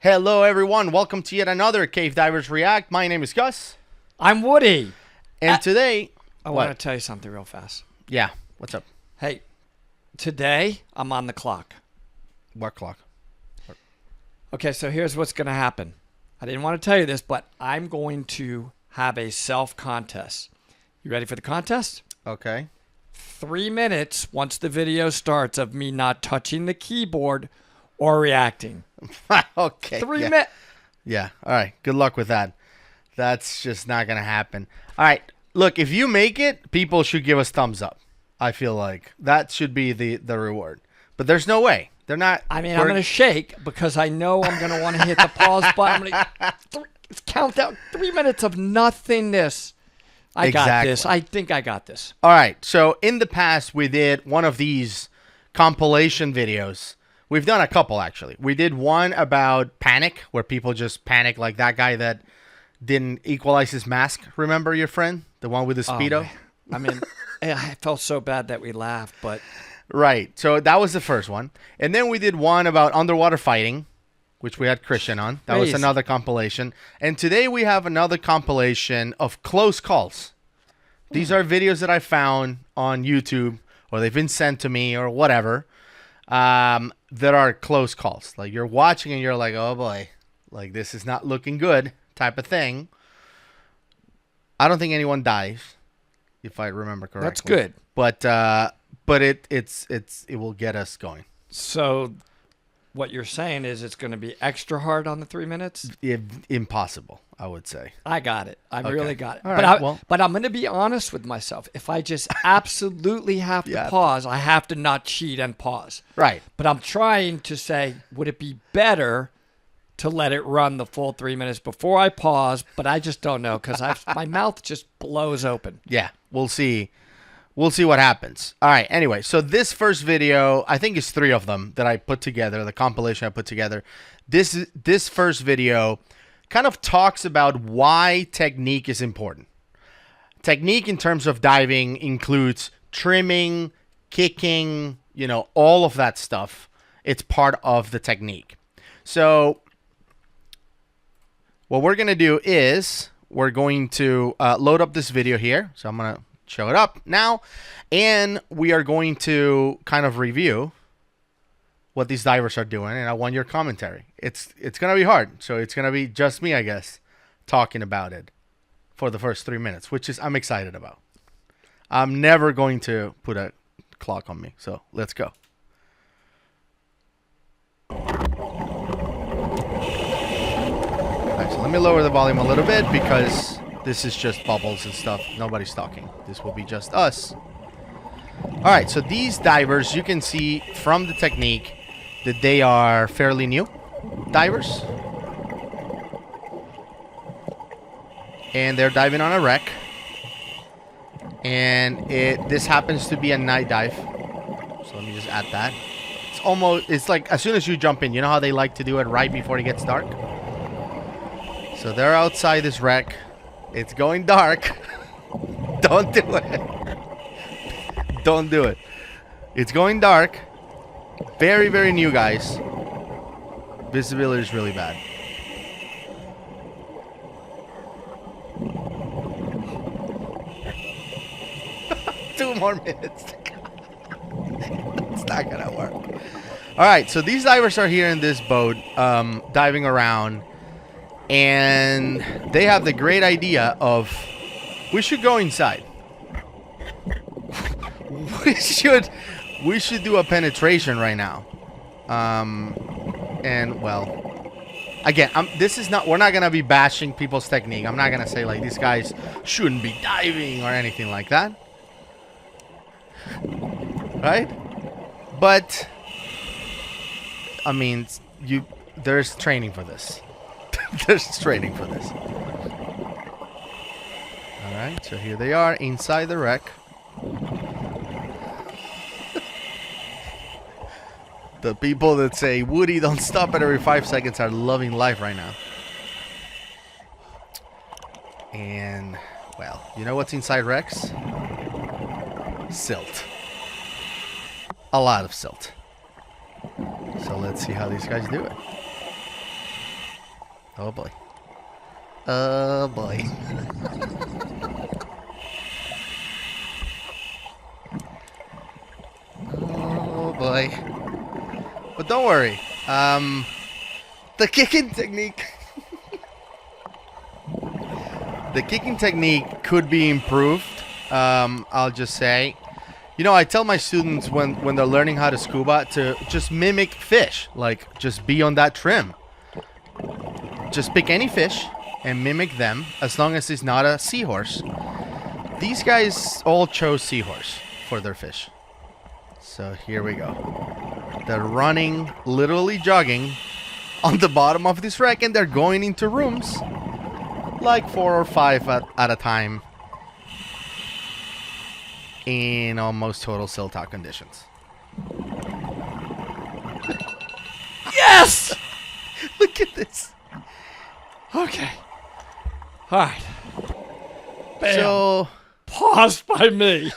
Hello, everyone. Welcome to yet another Cave Divers React. My name is Gus. I'm Woody. And today... I want to tell you something real fast. Yeah. What's up? Hey, today I'm on the clock. What clock? Okay, so here's what's going to happen. I didn't want to tell you this, but I'm going to have a self-contest. You ready for the contest? Okay. 3 minutes once the video starts of me not touching the keyboard or reacting. Okay. 3 minutes. Yeah. All right. Good luck with that. That's just not going to happen. All right. Look, if you make it, people should give us thumbs up. I feel like that should be the reward. But there's no way. They're not. I mean, I'm going to shake because I know I'm going to want to hit the pause button. I'm going to count down 3 minutes of nothingness. I got this. I think I got this. All right. So in the past, we did one of these compilation videos. We've done a couple, actually. We did one about panic, where people just panic, like that guy that didn't equalize his mask. Remember your friend? The one with the Speedo? Oh, I mean, I felt so bad that we laughed, but... Right. So that was the first one. And then we did one about underwater fighting, which we had Christian on. That was another compilation. And today we have another compilation of close calls. These are videos that I found on YouTube, or they've been sent to me, or whatever. That are close calls. Like you're watching and you're like, oh boy, like this is not looking good type of thing. I don't think anyone dies, if I remember correctly. That's good. But it will get us going. So what you're saying is it's going to be extra hard on the 3 minutes? Impossible, I would say. I got it. I really got it. All right, but I'm going to be honest with myself. If I just absolutely have to pause, I have to not cheat and pause. Right. But I'm trying to say, would it be better to let it run the full 3 minutes before I pause? But I just don't know because my mouth just blows open. Yeah, we'll see. We'll see what happens. All right, anyway, so this first video, I think it's 3 of them that I put together, the compilation I put together. This first video kind of talks about why technique is important. Technique in terms of diving includes trimming, kicking, all of that stuff. It's part of the technique. So what we're going to do is we're going to load up this video here. So I'm going to show it up now, and we are going to kind of review what these divers are doing, and I want your commentary. It's going to be hard, so it's going to be just me, I guess, talking about it for the first 3 minutes, which is I'm excited about. I'm never going to put a clock on me, so let's go. All right, so let me lower the volume a little bit because this is just bubbles and stuff. Nobody's talking. This will be just us. All right, so these divers, you can see from the technique that they are fairly new divers. And they're diving on a wreck. And this happens to be a night dive. So let me just add that. It's like as soon as you jump in, you know how they like to do it right before it gets dark? So they're outside this wreck. It's going dark. Don't do it. Don't do it. It's going dark. Very, very new, guys. Visibility is really bad. Two more minutes. It's not going to work. All right, so these divers are here in this boat, diving around. And they have the great idea of, we should go inside. we should do a penetration right now. And well, again, we're not gonna be bashing people's technique. I'm not gonna say like these guys shouldn't be diving or anything like that, right? But I mean, there's training for this. There's training for this. Alright, so here they are inside the wreck. The people that say, Woody, don't stop at every 5 seconds are loving life right now. And, well, you know what's inside wrecks? Silt. A lot of silt. So let's see how these guys do it. Oh boy. Oh boy. Oh boy. But don't worry. The kicking technique. The kicking technique could be improved. I'll just say. You know, I tell my students when they're learning how to scuba to just mimic fish. Like, just be on that trim. Just pick any fish and mimic them as long as it's not a seahorse. These guys all chose seahorse for their fish. So here we go. They're running, literally jogging on the bottom of this wreck, and they're going into rooms like 4 or 5 at a time in almost total silt out conditions. Yes! Look at this. Okay. All right. Bam. So, Paused by me.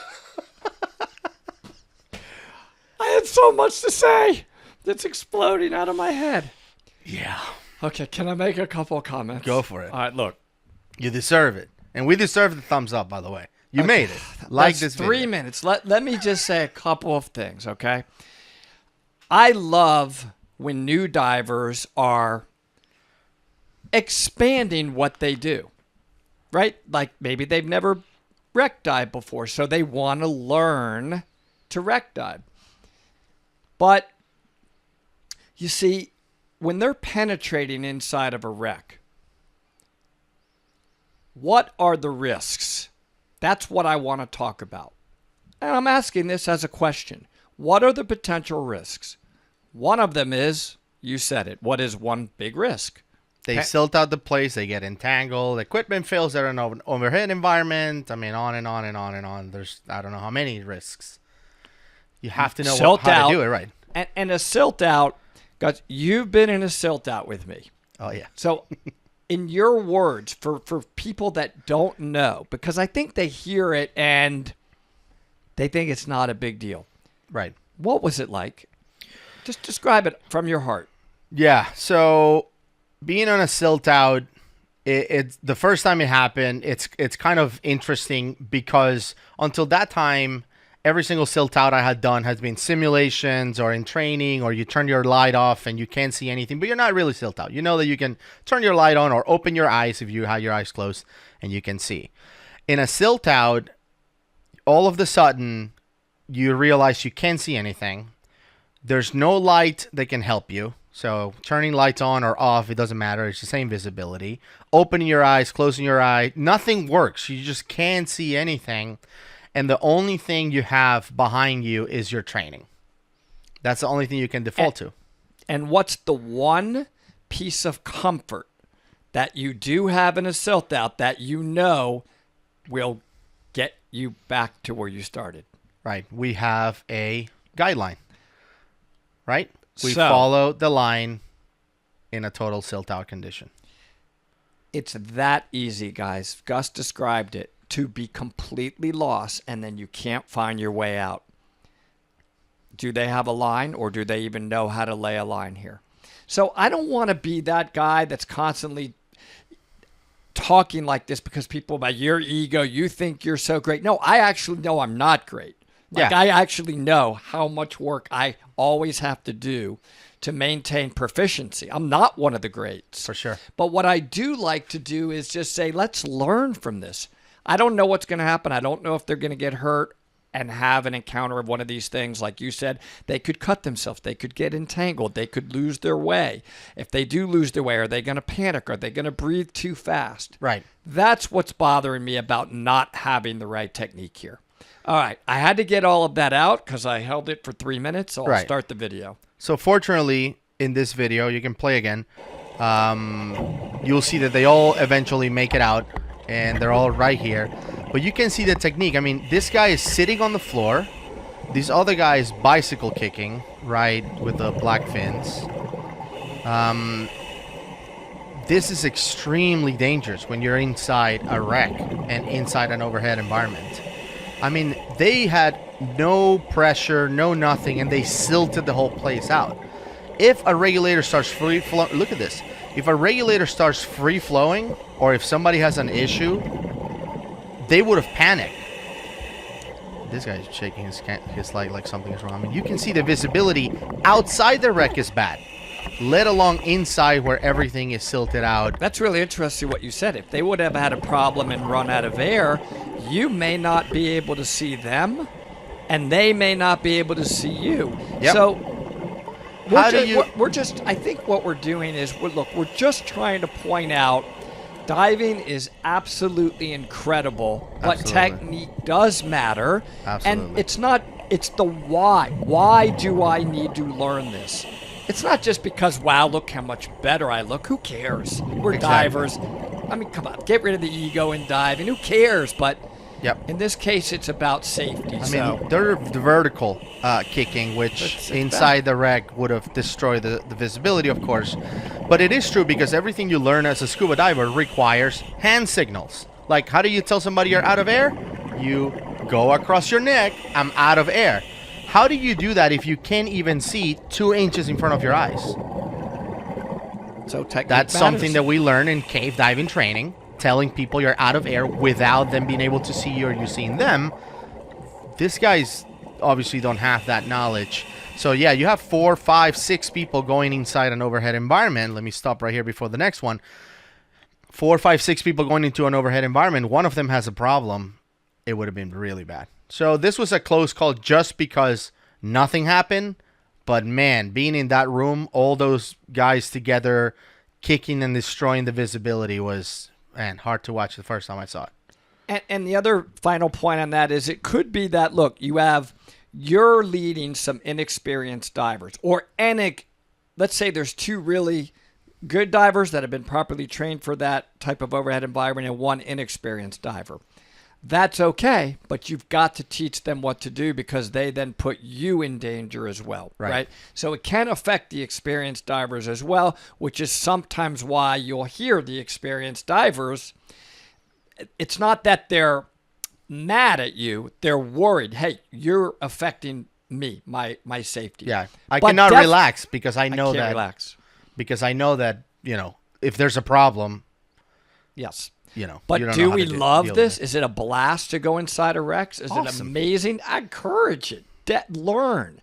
I had so much to say that's exploding out of my head. yeah, Okay, can I make a couple of comments? go for it. All right, look. You deserve it. And we deserve the thumbs up, by the way. You made it. Like That's this 3 video. minutes. Let me just say a couple of things, okay? I love when new divers are expanding what they do, right? Like maybe they've never wreck dived before, so they want to learn to wreck dive. But you see, when they're penetrating inside of a wreck, what are the risks? That's what I want to talk about. And I'm asking this as a question. What are the potential risks? One of them is, you said it, what is one big risk? They silt out the place. They get entangled. Equipment fails. They're in an overhead environment. I mean, on and on and on and on. There's, I don't know how many risks. You have to know how to do it right. And a silt out, guys, you've been in a silt out with me. Oh, yeah. So in your words, for people that don't know, because I think they hear it and they think it's not a big deal. Right. What was it like? Just describe it from your heart. Yeah. So being on a silt out, it's the first time it happened. It's kind of interesting because until that time, every single silt out I had done has been simulations or in training, or you turn your light off and you can't see anything, but you're not really silt out. You know that you can turn your light on or open your eyes if you have your eyes closed and you can see. In a silt out, all of the sudden, you realize you can't see anything. There's no light that can help you. So turning lights on or off, it doesn't matter. It's the same visibility. Opening your eyes, closing your eye, nothing works. You just can't see anything. And the only thing you have behind you is your training. That's the only thing you can default to. And what's the one piece of comfort that you do have in a silt out that you know will get you back to where you started? Right. We have a guideline. Right? We So- follow the line in a total silt out condition. It's that easy, guys. Gus described it. To be completely lost and then you can't find your way out. Do they have a line, or do they even know how to lay a line here? So I don't want to be that guy that's constantly talking like this because people about your ego, you think you're so great. No, I actually know I'm not great. Like, Yeah. I actually know how much work I always have to do to maintain proficiency. I'm not one of the greats. For sure. But what I do like to do is just say, let's learn from this. I don't know what's going to happen. I don't know if they're going to get hurt and have an encounter of one of these things. Like you said, they could cut themselves. They could get entangled. They could lose their way. If they do lose their way, are they going to panic? Are they going to breathe too fast? Right. That's what's bothering me about not having the right technique here. All right. I had to get all of that out because I held it for 3 minutes. So I'll Right. start the video. So fortunately, in this video, you can play again. You'll see that they all eventually make it out, and they're all right here. But you can see the technique. I mean, this guy is sitting on the floor. This other guy is bicycle kicking, right, with the black fins. This is extremely dangerous when you're inside a wreck and inside an overhead environment. I mean, they had no pressure, no nothing, and they silted the whole place out. If a regulator starts free flowing, look at this. if a regulator starts free flowing or if somebody has an issue, they would have panicked. This guy's shaking his leg like something is wrong. I mean, you can see the visibility outside the wreck is bad, let alone inside where everything is silted out. That's really interesting what you said. If they would have had a problem and run out of air, you may not be able to see them, and they may not be able to see you. Yep. So I think what we're doing is, we're just trying to point out diving is absolutely incredible, but technique does matter. Absolutely. And it's the why. Why do I need to learn this? It's not just because, wow, look how much better I look. Who cares? We're divers. I mean, come on, get rid of the ego in diving. Who cares? But in this case, it's about safety. I mean, they're the vertical kicking, which inside the wreck would have destroyed the visibility, of course. But it is true because everything you learn as a scuba diver requires hand signals. Like, how do you tell somebody you're out of air? You go across your neck, I'm out of air. How do you do that if you can't even see 2 inches in front of your eyes? So technique That's matters. something that we learn in cave diving training, telling people you're out of air without them being able to see you or you seeing them. These guys obviously don't have that knowledge. So yeah, you have 4, 5, 6 people going inside an overhead environment. Let me stop right here before the next one. 4, 5, 6 people going into an overhead environment. One of them has a problem. It would have been really bad. So this was a close call just because nothing happened. But man, being in that room, all those guys together, kicking and destroying the visibility was, man, hard to watch the first time I saw it. And the other final point on that is it could be that, look, you're leading some inexperienced divers, or let's say there's 2 really good divers that have been properly trained for that type of overhead environment and 1 inexperienced diver. That's okay, but you've got to teach them what to do because they then put you in danger as well, right? So it can affect the experienced divers as well, which is sometimes why you'll hear the experienced divers. It's not that they're mad at you. They're worried. Hey, you're affecting me, my safety. Yeah, I cannot relax because I know that. Relax. Because I know that, if there's a problem. Yes. But do we love this? Is it a blast to go inside a wreck? Is it amazing? I encourage it. Learn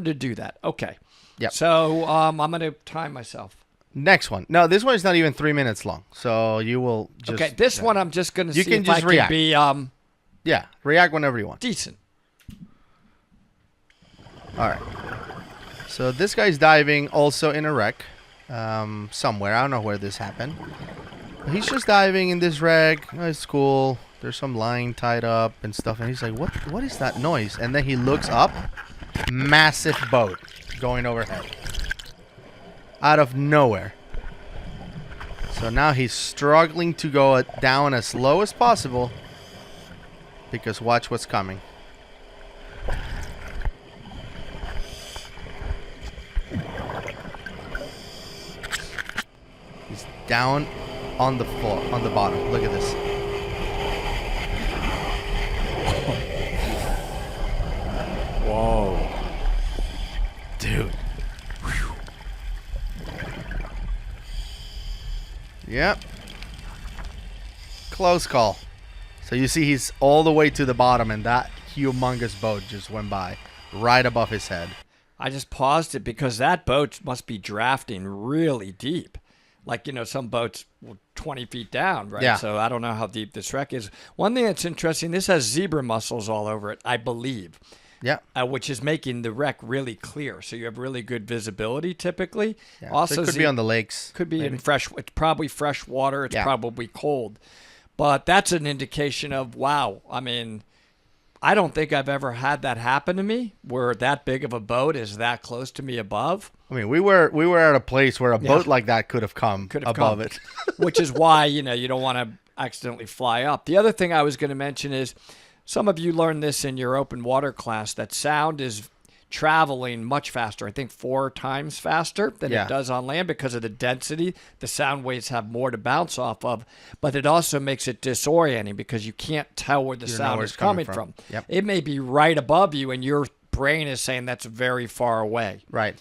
to do that. Okay. Yep. So I'm going to time myself. Next one. No, this one is not even 3 minutes long. So you will just. Okay. This one I'm just going to see can if just I react. can be. React whenever you want. Decent. All right. So this guy's diving also in a wreck, somewhere. I don't know where this happened. He's just diving in this wreck. It's cool. There's some line tied up and stuff. And he's like, what is that noise? And then he looks up. Massive boat going overhead. Out of nowhere. So now he's struggling to go down as low as possible. Because watch what's coming. He's down on the floor, on the bottom. Look at this. Whoa. Dude. Whew. Yep. Close call. So you see he's all the way to the bottom and that humongous boat just went by right above his head. I just paused it because that boat must be drafting really deep. Like, some boats 20 feet down, right? Yeah. So I don't know how deep this wreck is. One thing that's interesting, this has zebra mussels all over it, I believe. Yeah. Which is making the wreck really clear. So you have really good visibility typically. Yeah. Also, so it could be on the lakes. Could be maybe. in fresh, it's probably fresh water. It's probably cold. But that's an indication of, wow, I mean, I don't think I've ever had that happen to me where that big of a boat is that close to me above. I mean, we were at a place where a boat like that could have come above it. Which is why, you don't want to accidentally fly up. The other thing I was going to mention is some of you learned this in your open water class, that sound is traveling much faster. I think 4 times faster than it does on land because of the density. The sound waves have more to bounce off of, but it also makes it disorienting because you can't tell where the sound is coming from. Yep. It may be right above you and your brain is saying that's very far away. Right.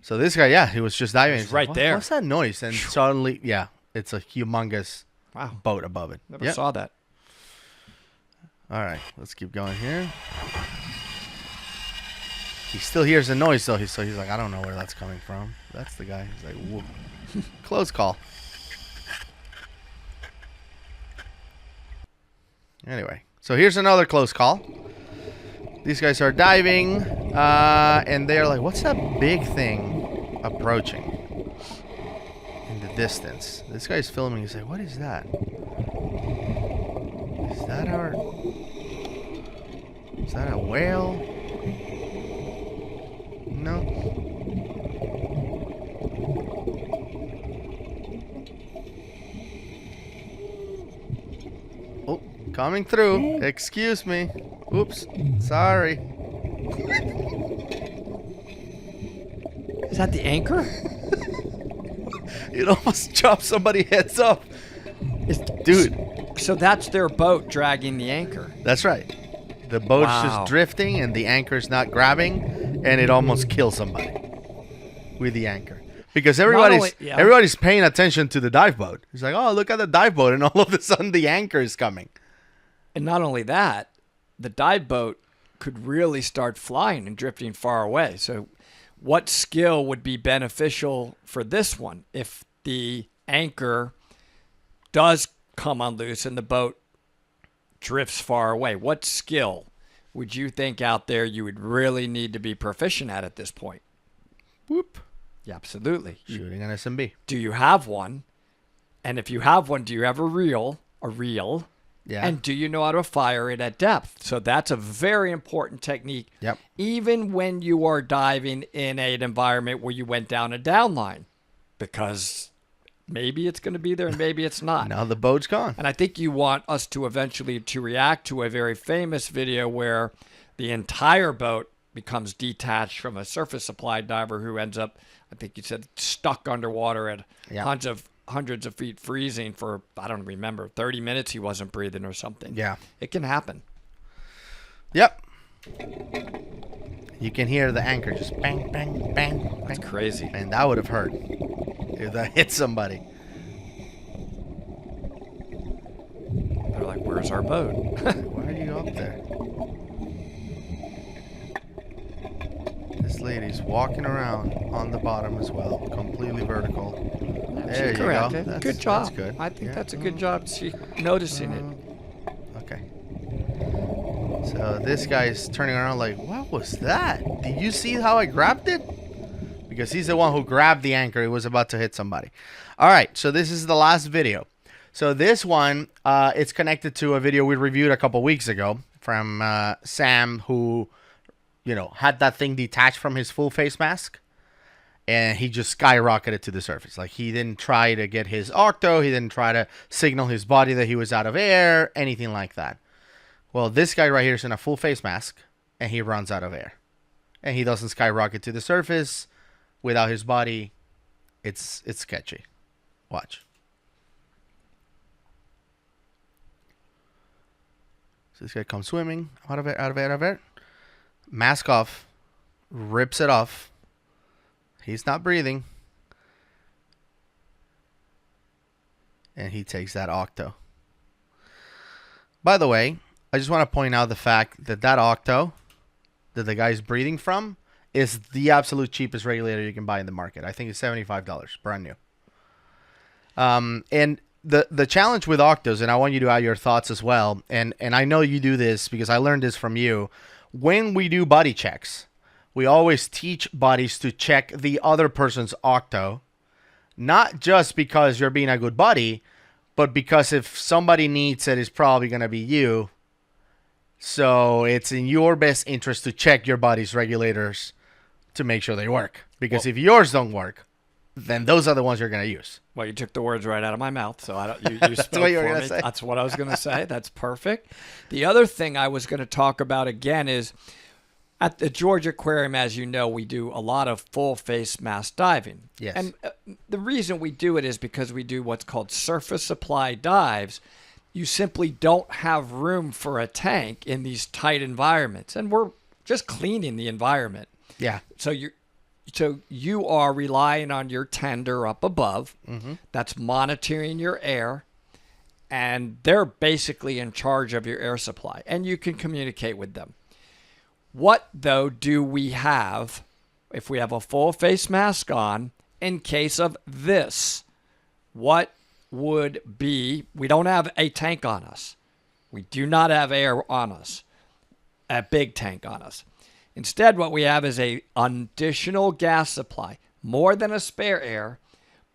So this guy, yeah, he was just diving. It was He's right like, there. What's that noise? And suddenly, yeah, it's a humongous boat above it. Never saw that. All right, let's keep going here. He still hears the noise, though. So he's like, I don't know where that's coming from. That's the guy. He's like, whoa. Close call. Anyway, so here's another close call. These guys are diving, and they're like, what's that big thing approaching in the distance? This guy's filming. He's like, what is that? Is that a whale? No. Oh, coming through. Excuse me. Oops. Sorry. Is that the anchor? It almost chopped somebody's heads off. Dude. So that's their boat dragging the anchor. That's right. The boat's just drifting and the anchor's not grabbing, and it almost kills somebody with the anchor. Because everybody's paying attention to the dive boat. It's like, oh, look at the dive boat, and all of a sudden the anchor is coming. And not only that, the dive boat could really start flying and drifting far away. So what skill would be beneficial for this one if the anchor does come unloose and the boat drifts far away? What skill would you think out there you would really need to be proficient at this point? Whoop. Yeah, absolutely. Shooting an SMB. Do you have one? And if you have one, do you have a reel? Yeah. And do you know how to fire it at depth? So that's a very important technique. Yep. Even when you are diving in an environment where you went down a downline, because maybe it's going to be there and maybe it's not. Now the boat's gone. And I think you want us to eventually to react to a very famous video where the entire boat becomes detached from a surface supply diver who ends up, I think you said, stuck underwater at hundreds of feet freezing for, I don't remember, 30 minutes he wasn't breathing or something. Yeah. It can happen. Yep. You can hear the anchor just bang, bang, bang. That's bang. crazy. And that would have hurt if that hit somebody. They're like, where's our boat? Why are you up there? This lady's walking around on the bottom as well, completely vertical. There you go. Good job. That's good. I think that's a good job. She noticing it. Okay. So this guy's turning around like, what was that? Did you see how I grabbed it? Because he's the one who grabbed the anchor. He was about to hit somebody. All right. So this is the last video. So this one, it's connected to a video we reviewed a couple weeks ago from Sam, who, had that thing detached from his full face mask. And he just skyrocketed to the surface. Like, he didn't try to get his octo. He didn't try to signal his body that he was out of air. Anything like that. Well, this guy right here is in a full face mask. And he runs out of air. And he doesn't skyrocket to the surface. Without his body, it's sketchy. Watch. So this guy comes swimming. Out of air. Mask off. Rips it off. He's not breathing. And he takes that octo. By the way, I just want to point out the fact that octo that the guy's breathing from is the absolute cheapest regulator you can buy in the market. I think it's $75, brand new. And the challenge with octos, and I want you to add your thoughts as well, and I know you do this because I learned this from you. When we do body checks, we always teach buddies to check the other person's octo, not just because you're being a good buddy, but because if somebody needs it, it's probably going to be you. So it's in your best interest to check your buddy's regulators to make sure they work. Because if yours don't work, then those are the ones you're going to use. Well, you took the words right out of my mouth, so you spoke what you were for gonna me. say. That's what I was going to say. That's perfect. The other thing I was going to talk about again is at the George Aquarium, as you know, we do a lot of full face mask diving. Yes. And the reason we do it is because we do what's called surface supply dives. You simply don't have room for a tank in these tight environments, and we're just cleaning the environment. Yeah. So you So you are relying on your tender up above that's monitoring your air, and they're basically in charge of your air supply, and you can communicate with them. What, though, do we have if we have a full face mask on in case of this? What would be, we don't have a tank on us. We do not have air on us, a big tank on us. Instead, what we have is a additional gas supply, more than a spare air,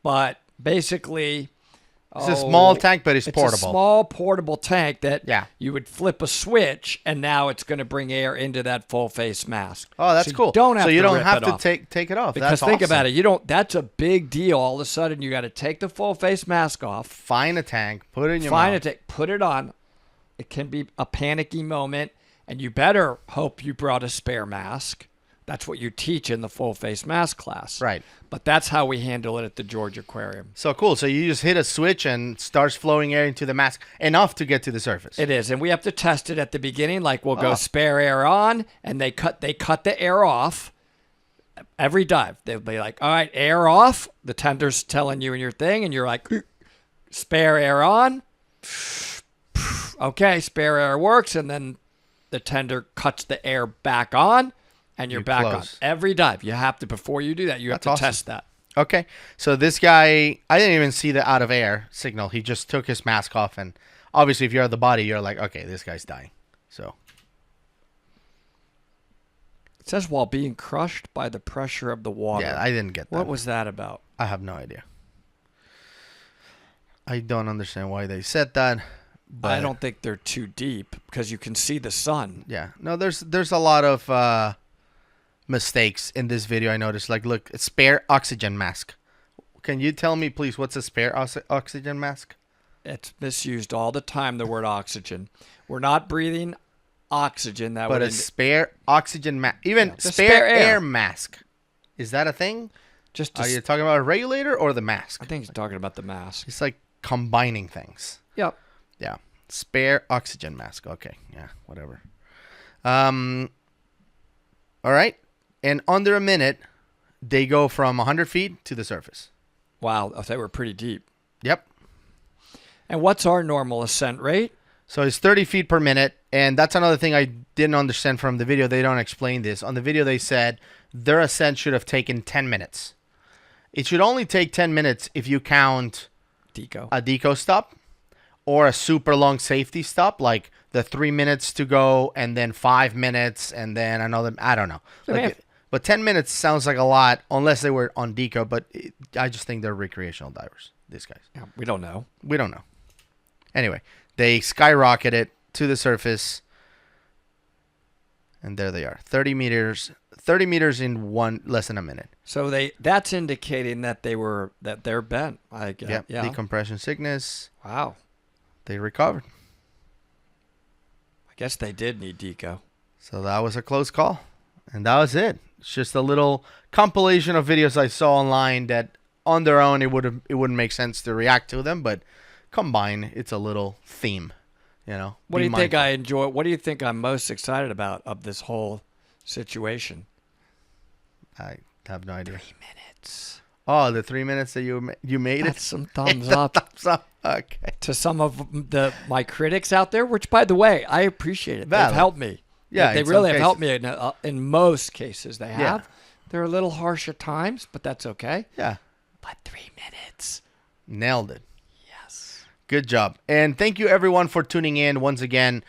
but basically it's a small tank, but it's portable. It's a small portable tank that Yeah. you would flip a switch, and now it's going to bring air into that full face mask. Oh, that's So cool. You don't have so you to don't rip have it to off. take it off. Because That's think about awesome. it, that's a big deal. All of a sudden, you got to take the full face mask off, Find a tank, put it in your find mouth. a tank, put it on. It can be a panicky moment, and you better hope you brought a spare mask. That's what you teach in the full face mask class. Right. But that's how we handle it at the George Aquarium. So cool. So you just hit a switch and starts flowing air into the mask enough to get to the surface. It is, and we have to test it at the beginning. Like we'll go Oh. spare air on, and they cut the air off every dive. They'll be like, "All right, air off." The tender's telling you in your thing, and you're like, "Spare air on." Okay, spare air works, and then the tender cuts the air back on, and you're back on close. every dive. You have to, before you do that, you have That's to awesome. test that. Okay. So this guy, I didn't even see the out of air signal. He just took his mask off, and obviously, if you're at the body, you're like, okay, this guy's dying. So It says while being crushed by the pressure of the water. yeah, I didn't get that. What was that about? I have no idea. I don't understand why they said that. But I don't think they're too deep because you can see the sun. Yeah. No, there's a lot of mistakes in this video. I noticed. Like, look, spare oxygen mask. Can you tell me, please, what's a spare oxygen mask? It's misused all the time, the word oxygen. We're not breathing oxygen. But a spare oxygen mask, even the spare, spare air. air mask, is that a thing? just Are you talking about a regulator or the mask? I think he's talking about the mask. It's like combining things. Yep. Yeah. Spare oxygen mask. Okay. Yeah. Whatever. All right. And under a minute, they go from 100 feet to the surface. Wow, I thought we were pretty deep. Yep. And what's our normal ascent rate? So it's 30 feet per minute. And that's another thing I didn't understand from the video. They don't explain this. On the video, they said their ascent should have taken 10 minutes. It should only take 10 minutes if you count Deco. a deco stop or a super long safety stop, like the 3 minutes to go and then 5 minutes and then another. I don't know. But 10 minutes sounds like a lot unless they were on deco. But I just think they're recreational divers, these guys. Yeah, we don't know. We don't know. Anyway, they skyrocketed to the surface. And there they are. 30 meters in less than a minute. So that's indicating that they're bent. I guess. Yep. Yeah. Decompression sickness. Wow. They recovered. I guess they did need deco. So that was a close call. And that was it. It's just a little compilation of videos I saw online that on their own it wouldn't make sense to react to them, but combined it's a little theme, you know. What Be do you think mindful. I enjoy? What do you think I'm most excited about of this whole situation? I have no idea. 3 minutes. Oh, the 3 minutes that you made That's it. some thumbs It's a up. thumbs up. Okay. To some of my critics out there, which, by the way, I appreciate it. Valid. They've helped me. Yeah, they in really some have helped me in most cases. They have. Yeah. They're a little harsh at times, but that's okay. Yeah. But 3 minutes. Nailed it. Yes. Good job. And thank you everyone for tuning in once again.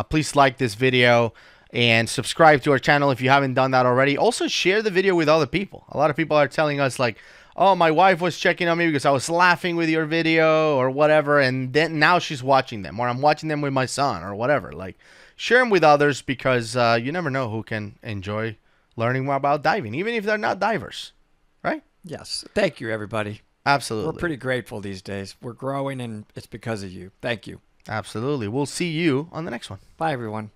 Please like this video and subscribe to our channel if you haven't done that already. Also share the video with other people. A lot of people are telling us like, oh, my wife was checking on me because I was laughing with your video or whatever. And then now she's watching them, or I'm watching them with my son or whatever. Like, share them with others because you never know who can enjoy learning more about diving, even if they're not divers, right? Yes. Thank you, everybody. Absolutely. We're pretty grateful these days. We're growing, and it's because of you. Thank you. Absolutely. We'll see you on the next one. Bye, everyone.